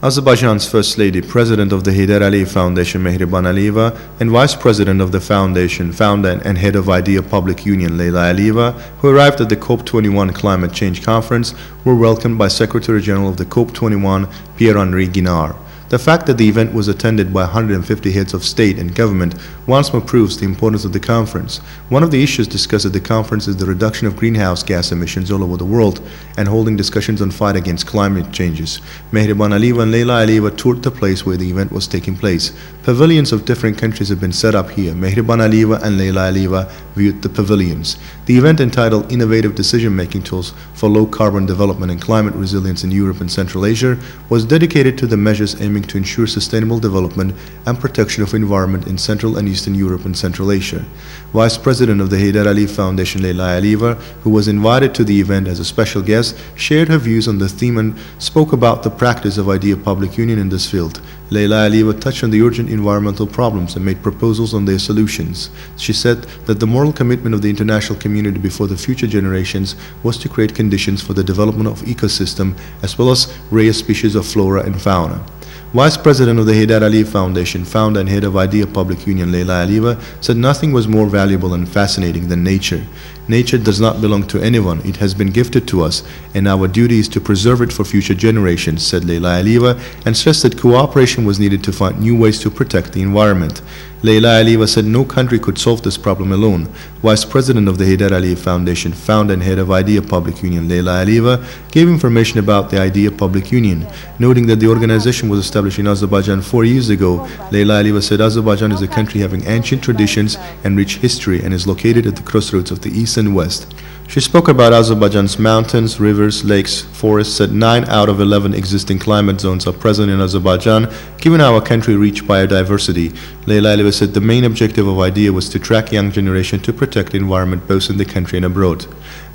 Azerbaijan's First Lady, President of the Heydar Aliyev Foundation Mehriban Aliyeva, and Vice President of the Foundation, founder and head of Idea Public Union Leyla Aliyeva, who arrived at the COP21 Climate Change Conference, were welcomed by Secretary General of the COP21, Pierre Guignard. The fact that the event was attended by 150 heads of state and government once more proves the importance of the conference. One of the issues discussed at the conference is the reduction of greenhouse gas emissions all over the world and holding discussions on fight against climate changes. Mehriban Aliyeva and Leyla Aliyeva toured the place where the event was taking place. Pavilions of different countries have been set up here. Mehriban Aliyeva and Leyla Aliyeva viewed the pavilions. The event, entitled Innovative Decision-Making Tools for Low-Carbon Development and Climate Resilience in Europe and Central Asia, was dedicated to the measures aiming to ensure sustainable development and protection of environment in Central and Eastern Europe and Central Asia. Vice President of the Heydar Aliyev Foundation Leyla Aliyeva, who was invited to the event as a special guest, shared her views on the theme and spoke about the practice of Idea Public Union in this field. Leyla Aliyeva touched on the urgent environmental problems and made proposals on their solutions. She said that the moral commitment of the international community before the future generations was to create conditions for the development of ecosystem as well as rare species of flora and fauna. Vice President of the Heydar Aliyev Foundation, founder and head of Idea Public Union Leyla Aliyeva, said nothing was more valuable and fascinating than nature. Nature does not belong to anyone. It has been gifted to us, and our duty is to preserve it for future generations, said Leyla Aliyeva, and stressed that cooperation was needed to find new ways to protect the environment. Leyla Aliyeva said no country could solve this problem alone. Vice President of the Heydar Aliyev Foundation, founder and head of Idea Public Union Leyla Aliyeva, gave information about the Idea Public Union, noting that the organization was established in Azerbaijan 4 years ago. Leyla Aliyeva said Azerbaijan is a country having ancient traditions and rich history and is located at the crossroads of the East and West. She spoke about Azerbaijan's mountains, rivers, lakes, forests, said 9 out of 11 existing climate zones are present in Azerbaijan, given our country rich biodiversity. Leyla Aliyeva said the main objective of Idea was to track young generation to protect the environment both in the country and abroad.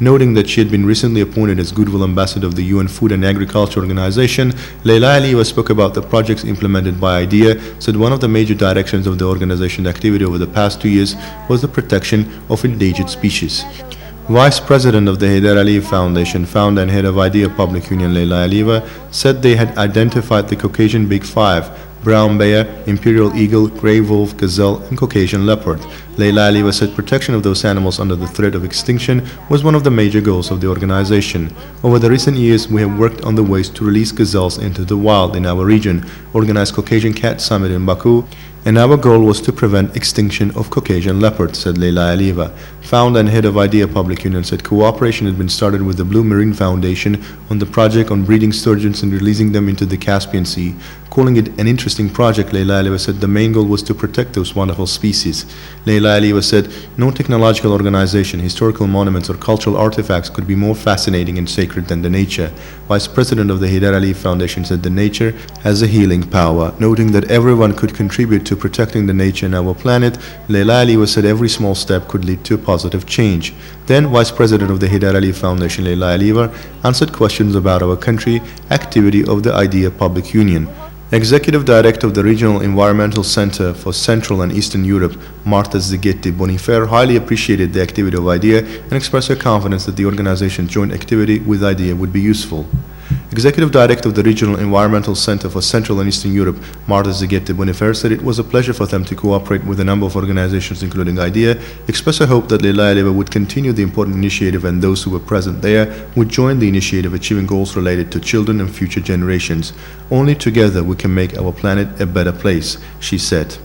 Noting that she had been recently appointed as Goodwill Ambassador of the UN Food and Agriculture Organization, Leyla Aliyeva spoke about the projects implemented by Idea, said one of the major directions of the organization's activity over the past 2 years was the protection of endangered species. Vice President of the Heydar Aliyev Foundation, founder and head of Idea Public Union Leyla Aliyeva, said they had identified the Caucasian Big Five: brown bear, imperial eagle, grey wolf, gazelle, and Caucasian leopard. Leyla Aliyeva said protection of those animals under the threat of extinction was one of the major goals of the organization. Over the recent years, we have worked on the ways to release gazelles into the wild in our region, organized Caucasian Cat Summit in Baku, and our goal was to prevent extinction of Caucasian leopard, said Leyla Aliyeva. Founder and head of Idea Public Union said cooperation had been started with the Blue Marine Foundation on the project on breeding sturgeons and releasing them into the Caspian Sea. Calling it an interesting project, Leyla Aliyeva said the main goal was to protect those wonderful species. Leyla Aliyeva said no technological organization, historical monuments, or cultural artifacts could be more fascinating and sacred than the nature. Vice President of the Heydar Aliyev Foundation said the nature has a healing power. Noting that everyone could contribute to protecting the nature and our planet, Leyla Aliyeva said every small step could lead to a positive change. Then Vice President of the Heydar Aliyev Foundation Leyla Aliyeva answered questions about our country activity of the Idea Public Union. Executive Director of the Regional Environmental Center for Central and Eastern Europe, Marta Bonifer, highly appreciated the activity of Idea and expressed her confidence that the organization's joint activity with Idea would be useful. Executive Director of the Regional Environmental Center for Central and Eastern Europe, Marta Bonifer, said it was a pleasure for them to cooperate with a number of organizations including Idea, expressed a hope that Leyla Aliyeva would continue the important initiative and those who were present there would join the initiative achieving goals related to children and future generations. Only together we can make our planet a better place, she said.